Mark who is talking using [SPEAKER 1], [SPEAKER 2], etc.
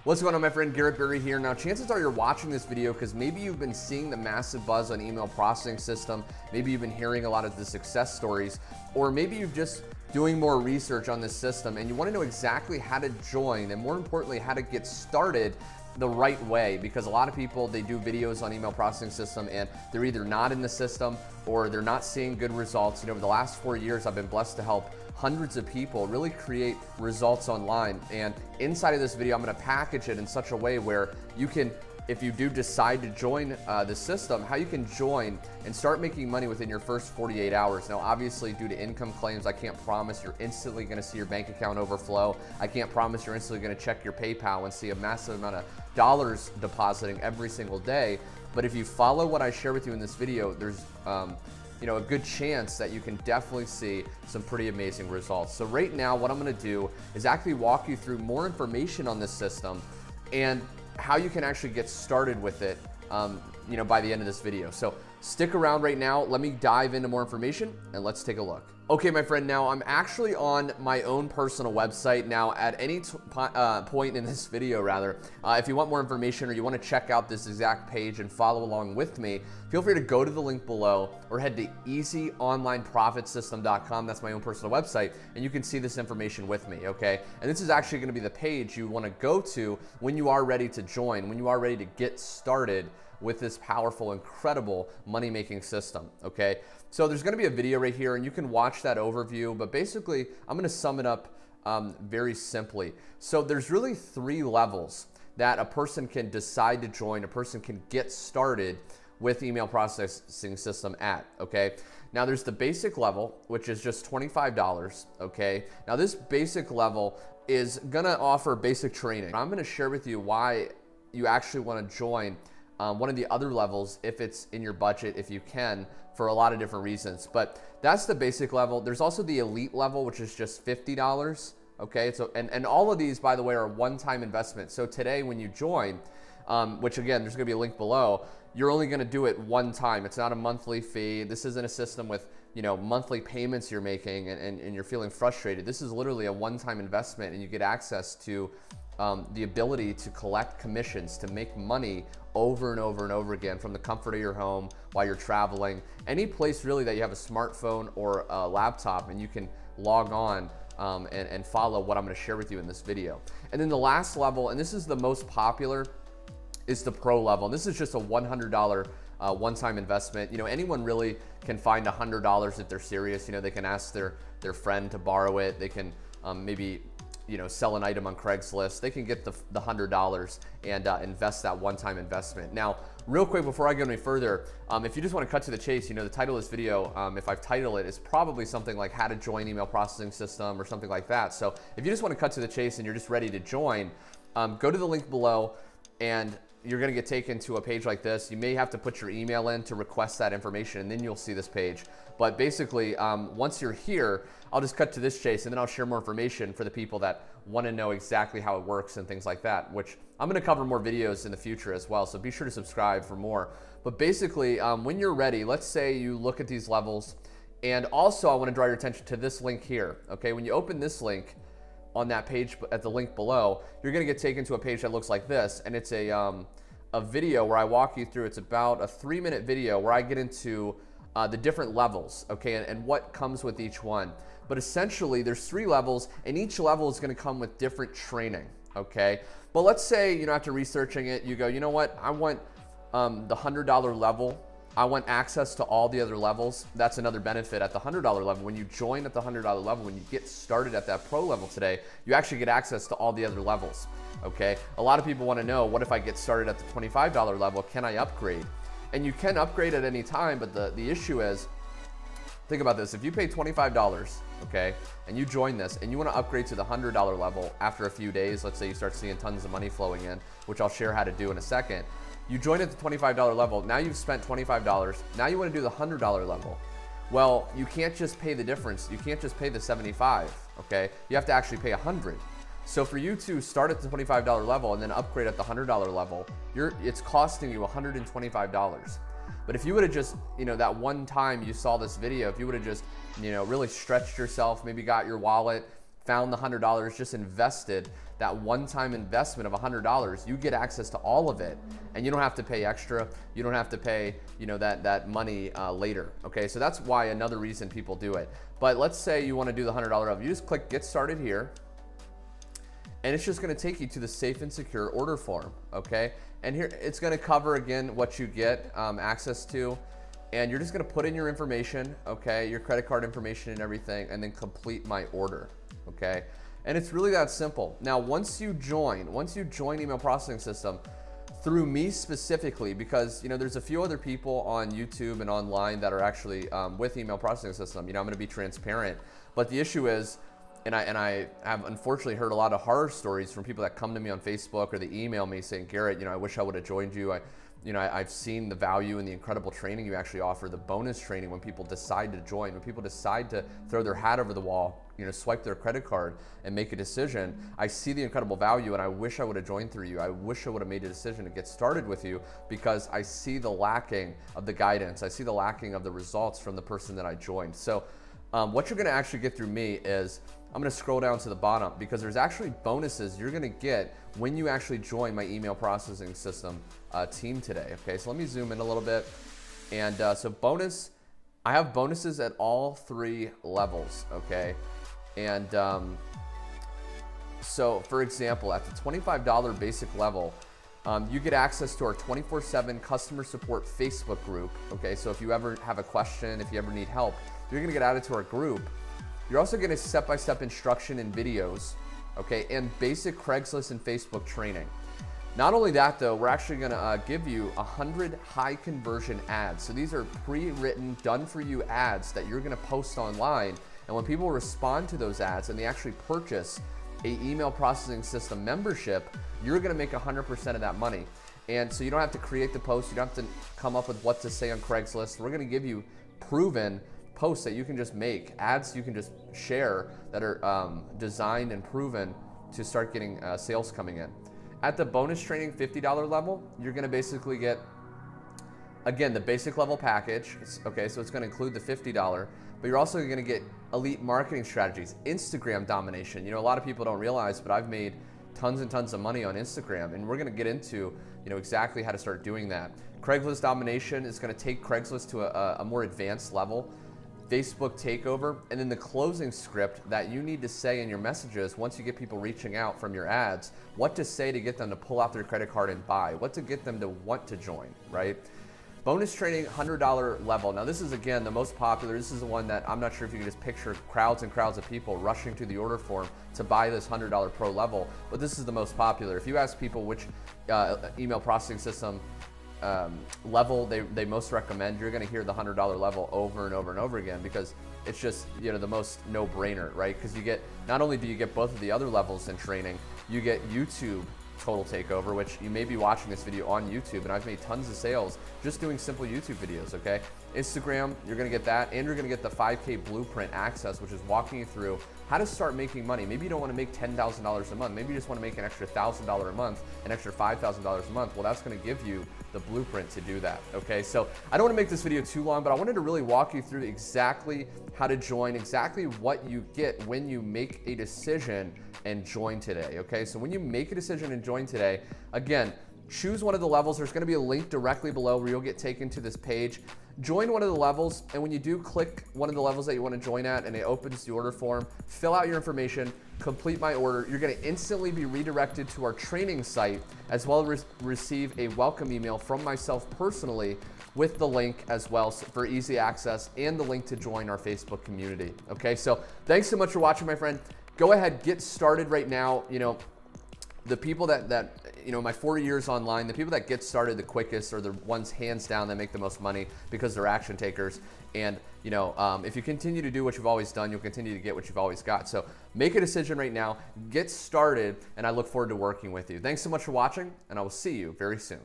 [SPEAKER 1] What's going on, my friend? Garrett Berry here. Now, chances are you're watching this video because maybe you've been seeing the massive buzz on email processing system. Maybe you've been hearing a lot of the success stories, or maybe you've just doing more research on this system and you want to know exactly how to join and, more importantly, how to get started the right way, because a lot of people, they do videos on email processing system and they're either not in the system or they're not seeing good results. You know, over the last 4 years, I've been blessed to help hundreds of people really create results online. And inside of this video, I'm going to package it in such a way where you can, if you do decide to join the system, how you can join and start making money within your first 48 hours. Now, obviously, due to income claims, I can't promise you're instantly going to see your bank account overflow. I can't promise you're instantly going to check your PayPal and see a massive amount of dollars depositing every single day. But if you follow what I share with you in this video, there's you know, a good chance that you can definitely see some pretty amazing results. So right now, what I'm going to do is actually walk you through more information on this system and how you can actually get started with it, you know, by the end of this video. So stick around right now. Let me dive into more information and let's take a look. Okay, my friend, now I'm actually on my own personal website. Now, at any point in this video, rather, if you want more information or you want to check out this exact page and follow along with me, feel free to go to the link below or head to easyonlineprofitsystem.com. That's my own personal website, and you can see this information with me, okay? And this is actually going to be the page you want to go to when you are ready to join, when you are ready to get started with this powerful, incredible money-making system, okay? So there's gonna be a video right here and you can watch that overview, but basically I'm gonna sum it up very simply. So there's really 3 levels that a person can decide to join, a person can get started with email processing system at, okay? Now there's the basic level, which is just $25, okay? Now this basic level is gonna offer basic training. I'm gonna share with you why you actually wanna join one of the other levels if it's in your budget, if you can, for a lot of different reasons. But that's the basic level. There's also the elite level, which is just $50. Okay, so and all of these, by the way, are one-time investments. So today when you join, which again, there's gonna be a link below, you're only gonna do it one time. It's not a monthly fee. This isn't a system with, you know, monthly payments you're making and you're feeling frustrated. This is literally a one-time investment, and you get access to the ability to collect commissions, to make money over and over and over again from the comfort of your home while you're traveling, any place really that you have a smartphone or a laptop, and you can log on and follow what I'm going to share with you in this video. And then the last level, and this is the most popular, is the pro level. And this is just a $100 one-time investment. You know, anyone really can find $100 if they're serious. You know, they can ask their friend to borrow it. They can maybe, you know, sell an item on Craigslist. They can get the $100 and invest that one-time investment. Now, real quick before I go any further, if you just want to cut to the chase, you know, the title of this video, if I've titled it, is probably something like how to join email processing system or something like that. So if you just want to cut to the chase and you're just ready to join, go to the link below and you're going to get taken to a page like this. You may have to put your email in to request that information, and then you'll see this page. But basically, once you're here, I'll just cut to this chase, and then I'll share more information for the people that want to know exactly how it works and things like that, which I'm going to cover more videos in the future as well. So be sure to subscribe for more. But basically, when you're ready, let's say you look at these levels, and also I want to draw your attention to this link here. Okay, when you open this link on that page at the link below, you're going to get taken to a page that looks like this, and it's a video where I walk you through. It's about a 3-minute video where I get into the different levels, okay, and what comes with each one. But essentially, there's 3 levels, and each level is going to come with different training, okay? But let's say, you know, after researching it, you go, you know what, I want the $100 level. I want access to all the other levels. That's another benefit at the $100 level. When you join at the $100 level, when you get started at that pro level today, you actually get access to all the other levels, okay? A lot of people want to know, what if I get started at the $25 level? Can I upgrade? And you can upgrade at any time, but the issue is, think about this. If you pay $25, okay, and you join this and you want to upgrade to the $100 level after a few days, let's say you start seeing tons of money flowing in, which I'll share how to do in a second. You join at the $25 level. Now you've spent $25. Now you want to do the $100 level. Well, you can't just pay the difference. You can't just pay the $75, okay? You have to actually pay $100. So for you to start at the $25 level and then upgrade at the $100 level, it's costing you $125. But if you would have just, you know, that one time you saw this video, if you would have just, you know, really stretched yourself, maybe got your wallet, found the $100, just invested that one-time investment of $100, you get access to all of it, and you don't have to pay extra. You don't have to pay, you know, that money later. Okay, so that's why another reason people do it. But let's say you want to do the $100 of, you just click Get Started here, and it's just going to take you to the safe and secure order form. Okay, and here it's going to cover again what you get access to. And you're just gonna put in your information, okay, your credit card information and everything, and then complete my order, okay? And it's really that simple. Now, once you join email processing system, through me specifically, because, you know, there's a few other people on YouTube and online that are actually with email processing system. You know, I'm gonna be transparent, but the issue is, and I have unfortunately heard a lot of horror stories from people that come to me on Facebook or they email me saying, Garrett, you know, I wish I would have joined you. I've seen the value and the incredible training you actually offer, the bonus training when people decide to join, when people decide to throw their hat over the wall, you know, swipe their credit card and make a decision. I see the incredible value, and I wish I would have joined through you. I wish I would have made a decision to get started with you, because I see the lacking of the guidance. I see the lacking of the results from the person that I joined. So what you're gonna actually get through me is, I'm gonna scroll down to the bottom, because there's actually bonuses you're gonna get when you actually join my email processing system team today. Okay, so let me zoom in a little bit. And so bonus, I have bonuses at all 3 levels, okay? And so for example, at the $25 basic level, you get access to our 24/7 customer support Facebook group, okay? So if you ever have a question, if you ever need help, you're gonna get added to our group. You're also getting step-by-step instruction and videos, okay, and basic Craigslist and Facebook training. Not only that though, we're actually gonna give you 100 high conversion ads. So these are pre-written, done for you ads that you're gonna post online. And when people respond to those ads and they actually purchase a email processing system membership, you're gonna make 100% of that money. And so you don't have to create the post, you don't have to come up with what to say on Craigslist. We're gonna give you proven posts that you can just make, ads you can just share that are designed and proven to start getting sales coming in. At the bonus training $50 level, you're gonna basically get, again, the basic level package, okay, so it's gonna include the $50, but you're also gonna get elite marketing strategies, Instagram domination. You know, a lot of people don't realize, but I've made tons and tons of money on Instagram, and we're gonna get into, you know, exactly how to start doing that. Craigslist domination is gonna take Craigslist to a more advanced level. Facebook takeover, and then the closing script that you need to say in your messages once you get people reaching out from your ads, what to say to get them to pull out their credit card and buy, what to get them to want to join, right? Bonus training $100 level. Now this is, again, the most popular. This is the one that I'm not sure if you can just picture crowds and crowds of people rushing to the order form to buy this $100 pro level, but this is the most popular. If you ask people which email processing system level they most recommend, you're gonna hear the $100 level over and over and over again, because it's just, you know, the most no-brainer, right? Because you get, not only do you get both of the other levels in training, you get YouTube total takeover, which you may be watching this video on YouTube, and I've made tons of sales just doing simple YouTube videos, okay? Instagram, you're gonna get that, and you're gonna get the 5K blueprint access, which is walking you through how to start making money. Maybe you don't wanna make $10,000 a month. Maybe you just wanna make an extra $1,000 a month, an extra $5,000 a month. Well, that's gonna give you the blueprint to do that, okay? So I don't wanna make this video too long, but I wanted to really walk you through exactly how to join, exactly what you get when you make a decision and join today, okay? So when you make a decision and join today, again, choose one of the levels. There's gonna be a link directly below where you'll get taken to this page. Join one of the levels, and when you do click one of the levels that you wanna join at and it opens the order form, fill out your information, complete my order. You're gonna instantly be redirected to our training site, as well as receive a welcome email from myself personally with the link as well for easy access and the link to join our Facebook community, okay? So thanks so much for watching, my friend. Go ahead, get started right now. You know, the people that you know, my 4 years online, the people that get started the quickest are the ones hands down that make the most money, because they're action takers. And you know, if you continue to do what you've always done, you'll continue to get what you've always got. So make a decision right now, get started, and I look forward to working with you. Thanks so much for watching, and I will see you very soon.